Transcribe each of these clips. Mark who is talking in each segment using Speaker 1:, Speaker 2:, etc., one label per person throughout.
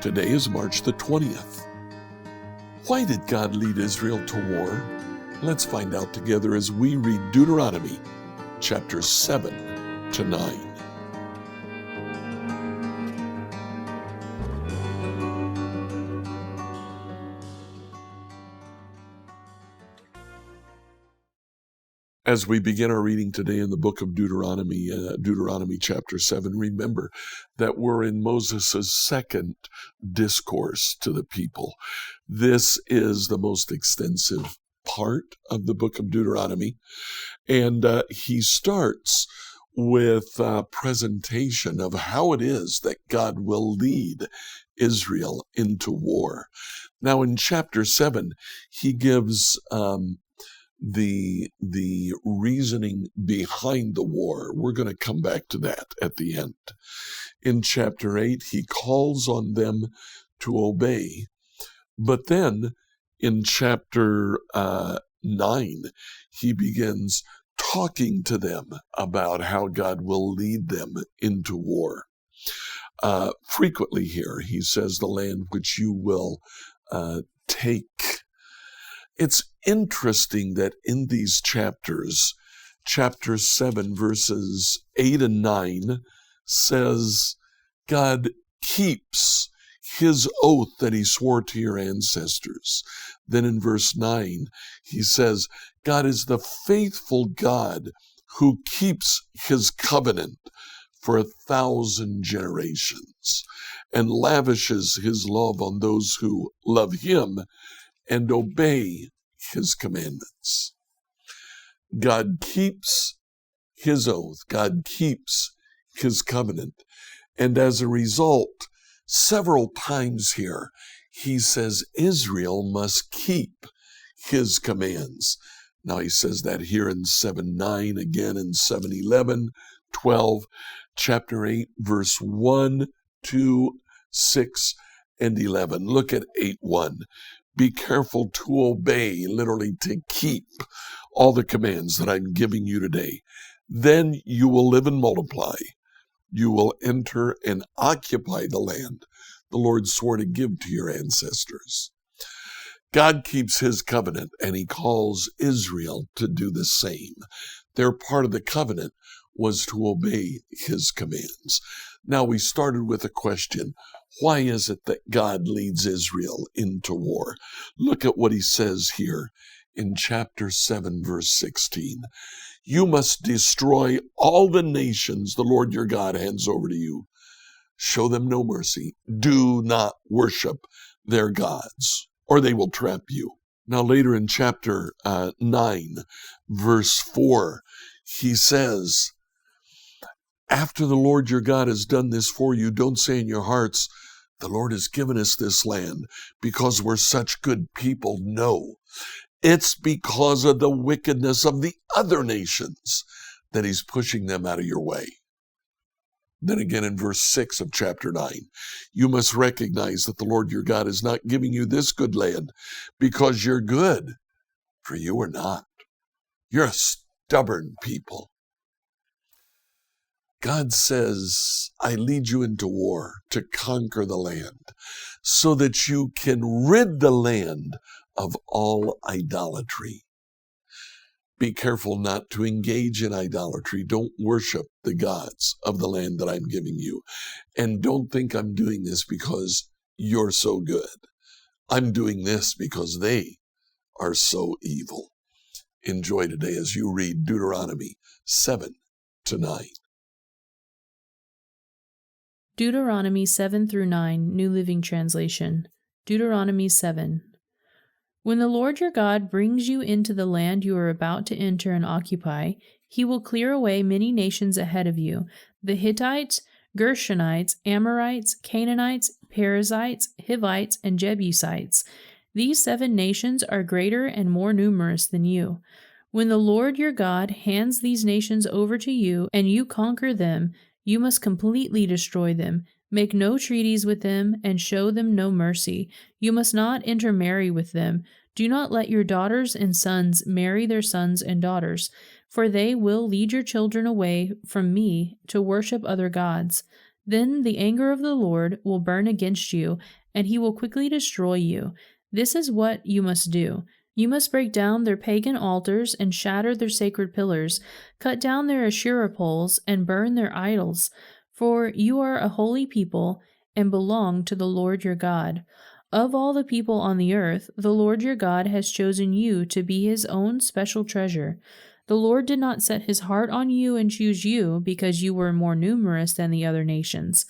Speaker 1: Today is March the 20th. Why did God lead Israel to war? Let's find out together as we read Deuteronomy chapters 7 to 9. As we begin our reading today in the book of Deuteronomy chapter 7, remember that we're in Moses' second discourse to the people. This is the most extensive part of the book of Deuteronomy, and he starts with a presentation of how it is that God will lead Israel into war. Now in chapter 7, he gives the reasoning behind the war. We're going to come back to that at the end. In chapter 8, he calls on them to obey. But then in chapter 9, he begins talking to them about how God will lead them into war. Frequently here, he says, the land which you will take. It's interesting that in these chapters, chapter 7, verses 8 and 9, says God keeps his oath that he swore to your ancestors. Then in verse 9, he says, God is the faithful God who keeps his covenant for 1,000 generations and lavishes his love on those who love him and obey his commandments. God keeps his oath. God keeps his covenant. And as a result, several times here, he says Israel must keep his commands. Now he says that here in 7:9, again in 7:11, 12, chapter 8, verse 1, 2, 6, and 11. Look at 8:1. Be careful to obey, literally to keep all the commands that I'm giving you today. Then you will live and multiply. You will enter and occupy the land the Lord swore to give to your ancestors. God keeps his covenant, and he calls Israel to do the same. Their part of the covenant was to obey his commands. Now, we started with a question. Why is it that God leads Israel into war? Look at what he says here in chapter 7, verse 16. You must destroy all the nations the Lord your God hands over to you. Show them no mercy. Do not worship their gods, or they will trap you. Now later in chapter 9, verse 4, he says, after the Lord your God has done this for you, don't say in your hearts, the Lord has given us this land because we're such good people. No, it's because of the wickedness of the other nations that he's pushing them out of your way. Then again in verse 6 of chapter 9, you must recognize that the Lord your God is not giving you this good land because you're good, for you are not. You're a stubborn people. God says, I lead you into war to conquer the land so that you can rid the land of all idolatry. Be careful not to engage in idolatry. Don't worship the gods of the land that I'm giving you. And don't think I'm doing this because you're so good. I'm doing this because they are so evil. Enjoy today as you read Deuteronomy 7 to 9.
Speaker 2: Deuteronomy 7 through 9, New Living Translation. Deuteronomy 7. When the Lord your God brings you into the land you are about to enter and occupy, he will clear away many nations ahead of you, the Hittites, Gershonites, Amorites, Canaanites, Perizzites, Hivites, and Jebusites. These 7 nations are greater and more numerous than you. When the Lord your God hands these nations over to you and you conquer them, you must completely destroy them. Make no treaties with them and show them no mercy. You must not intermarry with them. Do not let your daughters and sons marry their sons and daughters, for they will lead your children away from me to worship other gods. Then the anger of the Lord will burn against you, and he will quickly destroy you. This is what you must do. You must break down their pagan altars and shatter their sacred pillars, cut down their Asherah poles and burn their idols, for you are a holy people and belong to the Lord your God. Of all the people on the earth, the Lord your God has chosen you to be his own special treasure. The Lord did not set his heart on you and choose you because you were more numerous than the other nations,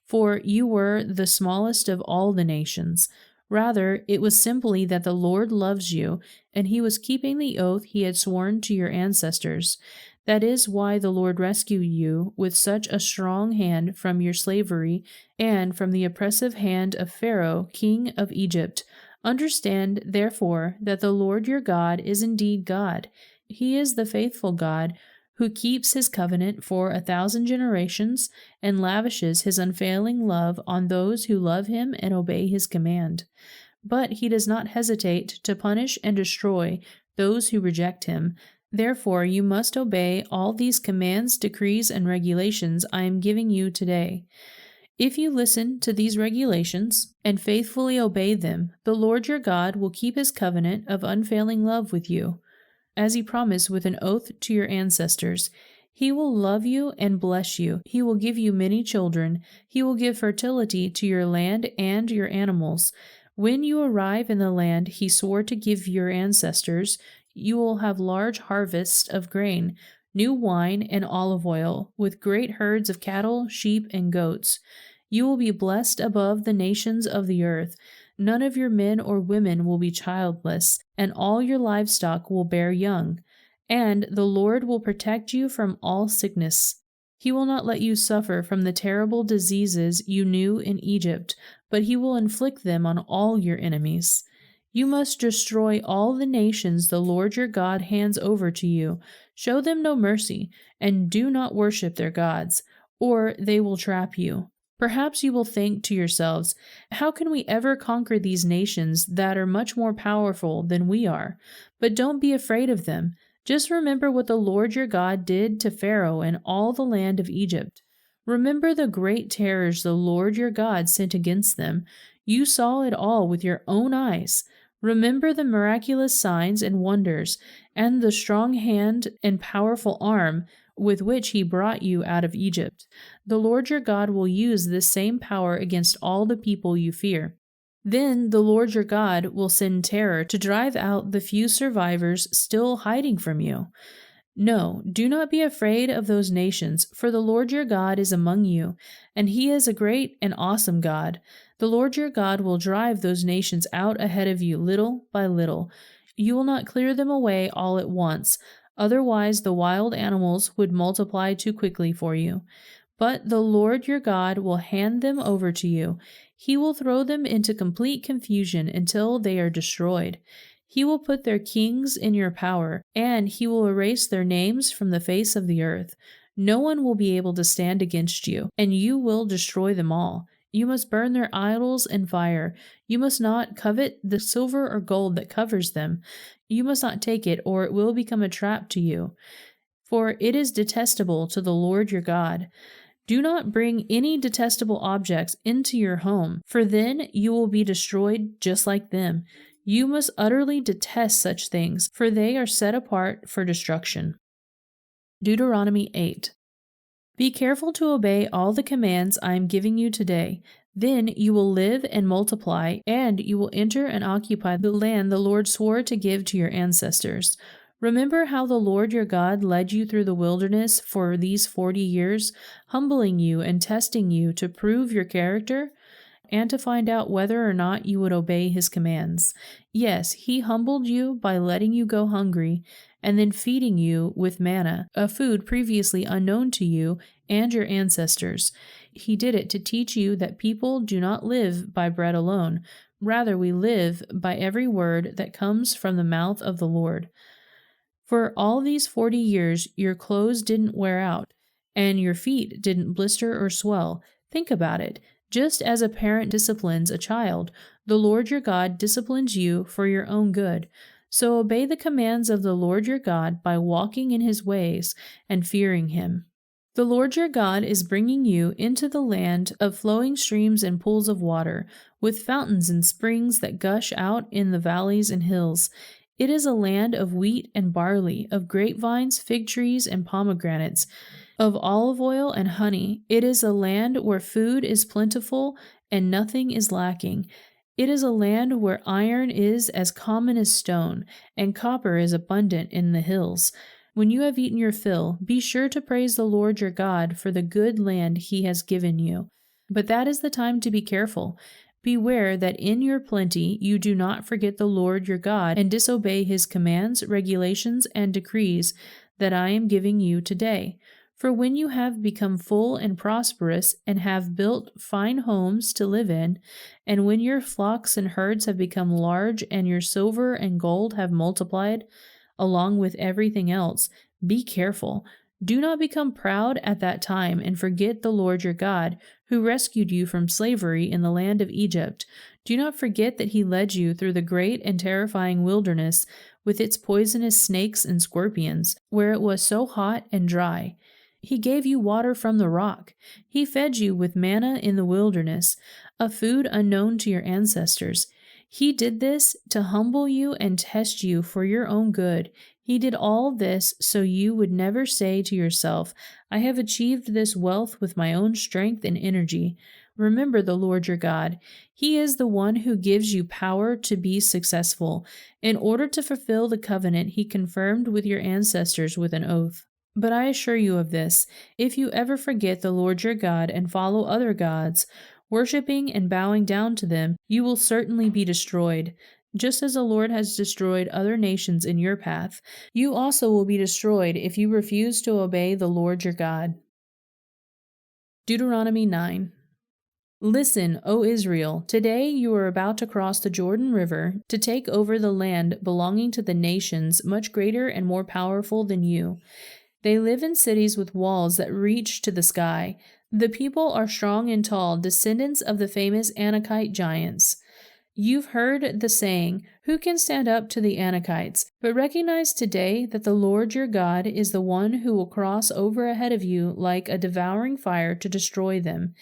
Speaker 2: for you were the smallest of all the nations. Rather, it was simply that the Lord loves you, and he was keeping the oath he had sworn to your ancestors. That is why the Lord rescued you with such a strong hand from your slavery and from the oppressive hand of Pharaoh, king of Egypt. Understand, therefore, that the Lord your God is indeed God. He is the faithful God who keeps his covenant for 1,000 generations and lavishes his unfailing love on those who love him and obey his command. But he does not hesitate to punish and destroy those who reject him. Therefore, you must obey all these commands, decrees, and regulations I am giving you today. If you listen to these regulations and faithfully obey them, the Lord your God will keep his covenant of unfailing love with you, as he promised with an oath to your ancestors. He will love you and bless you. He will give you many children. He will give fertility to your land and your animals. When you arrive in the land he swore to give your ancestors, you will have large harvests of grain, new wine, and olive oil, with great herds of cattle, sheep, and goats. You will be blessed above the nations of the earth. None of your men or women will be childless, and all your livestock will bear young. And the Lord will protect you from all sickness. He will not let you suffer from the terrible diseases you knew in Egypt, but he will inflict them on all your enemies. You must destroy all the nations the Lord your God hands over to you. Show them no mercy, and do not worship their gods, or they will trap you. Perhaps you will think to yourselves, how can we ever conquer these nations that are much more powerful than we are? But don't be afraid of them. Just remember what the Lord your God did to Pharaoh and all the land of Egypt. Remember the great terrors the Lord your God sent against them. You saw it all with your own eyes. Remember the miraculous signs and wonders, and the strong hand and powerful arm with which he brought you out of Egypt. The Lord your God will use this same power against all the people you fear. Then the Lord your God will send terror to drive out the few survivors still hiding from you. No, do not be afraid of those nations, for the Lord your God is among you, and he is a great and awesome God. The Lord your God will drive those nations out ahead of you little by little. You will not clear them away all at once, otherwise the wild animals would multiply too quickly for you. But the Lord your God will hand them over to you. He will throw them into complete confusion until they are destroyed. He will put their kings in your power, and he will erase their names from the face of the earth. No one will be able to stand against you, and you will destroy them all. You must burn their idols in fire. You must not covet the silver or gold that covers them. You must not take it, or it will become a trap to you, for it is detestable to the Lord your God. Do not bring any detestable objects into your home, for then you will be destroyed just like them. You must utterly detest such things, for they are set apart for destruction. Deuteronomy 8. Be careful to obey all the commands I am giving you today. Then you will live and multiply, and you will enter and occupy the land the Lord swore to give to your ancestors. Remember how the Lord your God led you through the wilderness for these 40 years, humbling you and testing you to prove your character and to find out whether or not you would obey his commands. Yes, he humbled you by letting you go hungry and then feeding you with manna, a food previously unknown to you and your ancestors. He did it to teach you that people do not live by bread alone. Rather, we live by every word that comes from the mouth of the Lord. For all these 40 years, your clothes didn't wear out, and your feet didn't blister or swell. Think about it. Just as a parent disciplines a child, the Lord your God disciplines you for your own good. So obey the commands of the Lord your God by walking in his ways and fearing him. The Lord your God is bringing you into the land of flowing streams and pools of water, with fountains and springs that gush out in the valleys and hills. It is a land of wheat and barley, of grapevines, fig trees, and pomegranates, of olive oil and honey. It is a land where food is plentiful and nothing is lacking. It is a land where iron is as common as stone, and copper is abundant in the hills. When you have eaten your fill, be sure to praise the Lord your God for the good land he has given you. But that is the time to be careful. Beware that in your plenty you do not forget the Lord your God and disobey his commands, regulations, and decrees that I am giving you today. For when you have become full and prosperous and have built fine homes to live in, and when your flocks and herds have become large and your silver and gold have multiplied, along with everything else, be careful. Do not become proud at that time and forget the Lord your God, who rescued you from slavery in the land of Egypt. Do not forget that he led you through the great and terrifying wilderness with its poisonous snakes and scorpions, where it was so hot and dry. He gave you water from the rock. He fed you with manna in the wilderness, a food unknown to your ancestors. He did this to humble you and test you for your own good. He did all this so you would never say to yourself, I have achieved this wealth with my own strength and energy. Remember the Lord your God. He is the one who gives you power to be successful, in order to fulfill the covenant he confirmed with your ancestors with an oath. But I assure you of this, if you ever forget the Lord your God and follow other gods, worshipping and bowing down to them, you will certainly be destroyed. Just as the Lord has destroyed other nations in your path, you also will be destroyed if you refuse to obey the Lord your God. Deuteronomy 9. Listen, O Israel, today you are about to cross the Jordan River to take over the land belonging to the nations much greater and more powerful than you. They live in cities with walls that reach to the sky. The people are strong and tall, descendants of the famous Anakite giants. You've heard the saying, who can stand up to the Anakites? But recognize today that the Lord your God is the one who will cross over ahead of you like a devouring fire to destroy them.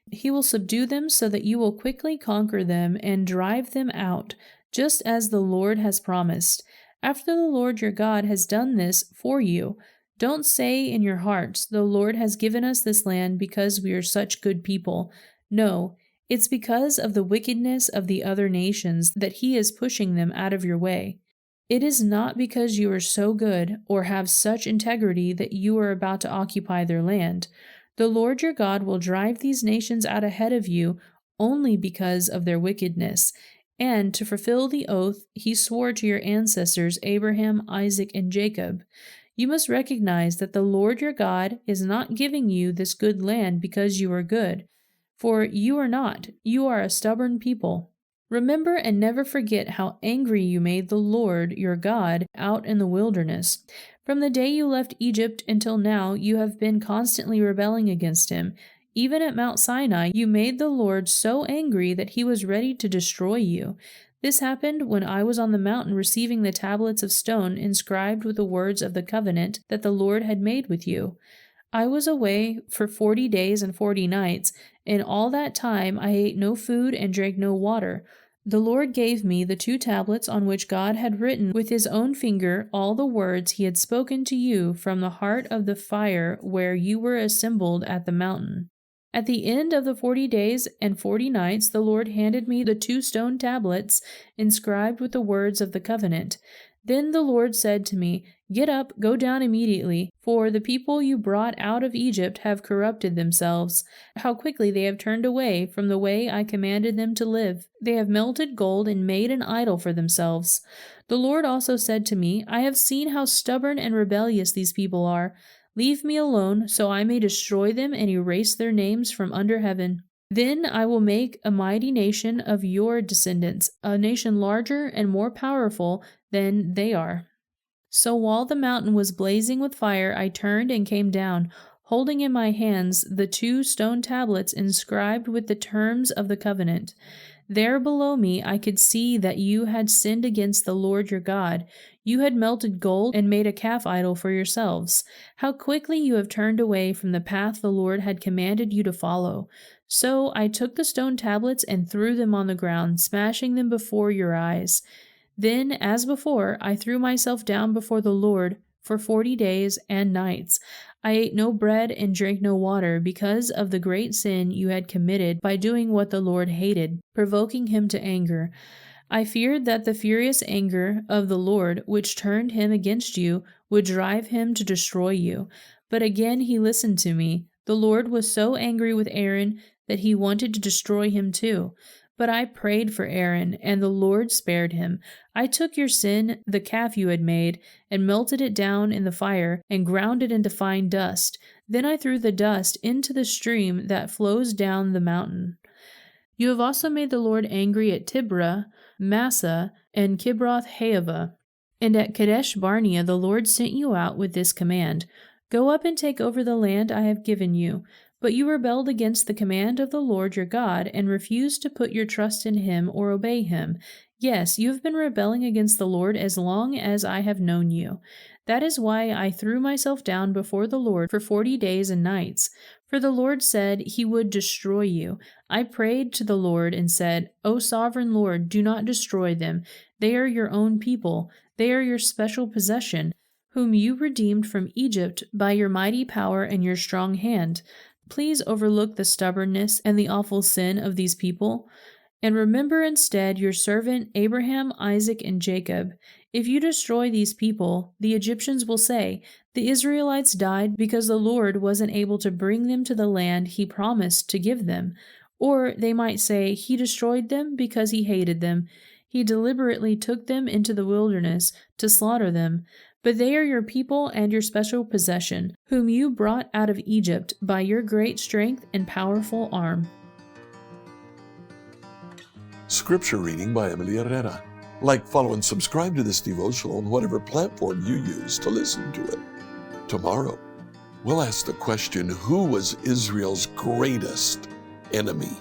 Speaker 2: He will subdue them so that you will quickly conquer them and drive them out, just as the Lord has promised. After the Lord your God has done this for you, don't say in your hearts, the Lord has given us this land because we are such good people. No, it's because of the wickedness of the other nations that he is pushing them out of your way. It is not because you are so good or have such integrity that you are about to occupy their land. The Lord your God will drive these nations out ahead of you only because of their wickedness, and to fulfill the oath he swore to your ancestors Abraham, Isaac, and Jacob. You must recognize that the Lord your God is not giving you this good land because you are good, for you are not. You are a stubborn people. Remember and never forget how angry you made the Lord your God out in the wilderness. From the day you left Egypt until now, you have been constantly rebelling against him. Even at Mount Sinai, you made the Lord so angry that he was ready to destroy you. This happened when I was on the mountain receiving the tablets of stone inscribed with the words of the covenant that the Lord had made with you. I was away for 40 days and 40 nights, and all that time I ate no food and drank no water. The Lord gave me the 2 tablets on which God had written with his own finger all the words he had spoken to you from the heart of the fire where you were assembled at the mountain. At the end of the 40 days and 40 nights, the Lord handed me the 2 stone tablets inscribed with the words of the covenant. Then the Lord said to me, Get up, go down immediately, for the people you brought out of Egypt have corrupted themselves. How quickly they have turned away from the way I commanded them to live. They have melted gold and made an idol for themselves. The Lord also said to me, I have seen how stubborn and rebellious these people are. Leave me alone, so I may destroy them and erase their names from under heaven. Then I will make a mighty nation of your descendants, a nation larger and more powerful than they are. So while the mountain was blazing with fire, I turned and came down, holding in my hands the 2 stone tablets inscribed with the terms of the covenant. There below me I could see that you had sinned against the Lord your God. You had melted gold and made a calf idol for yourselves. How quickly you have turned away from the path the Lord had commanded you to follow. So I took the stone tablets and threw them on the ground, smashing them before your eyes. Then, as before, I threw myself down before the Lord for 40 days and nights. I ate no bread and drank no water because of the great sin you had committed by doing what the Lord hated, provoking him to anger. I feared that the furious anger of the Lord, which turned him against you, would drive him to destroy you. But again he listened to me. The Lord was so angry with Aaron that he wanted to destroy him too. But I prayed for Aaron, and the Lord spared him. I took your sin, the calf you had made, and melted it down in the fire, and ground it into fine dust. Then I threw the dust into the stream that flows down the mountain. You have also made the Lord angry at Tibra, Massa, and Kibroth Haavah. And at Kadesh Barnea the Lord sent you out with this command, Go up and take over the land I have given you. But you rebelled against the command of the Lord your God, and refused to put your trust in him or obey him. Yes, you have been rebelling against the Lord as long as I have known you. That is why I threw myself down before the Lord for 40 days and nights. For the Lord said he would destroy you. I prayed to the Lord and said, O sovereign Lord, do not destroy them. They are your own people. They are your special possession, whom you redeemed from Egypt by your mighty power and your strong hand. Please overlook the stubbornness and the awful sin of these people, and remember instead your servant Abraham, Isaac, and Jacob. If you destroy these people, the Egyptians will say, The Israelites died because the Lord wasn't able to bring them to the land he promised to give them. Or they might say, He destroyed them because he hated them. He deliberately took them into the wilderness to slaughter them. But they are your people and your special possession, whom you brought out of Egypt by your great strength and powerful arm.
Speaker 1: Scripture reading by Emily Herrera. Like, follow, and subscribe to this devotional on whatever platform you use to listen to it. Tomorrow, we'll ask the question, who was Israel's greatest enemy?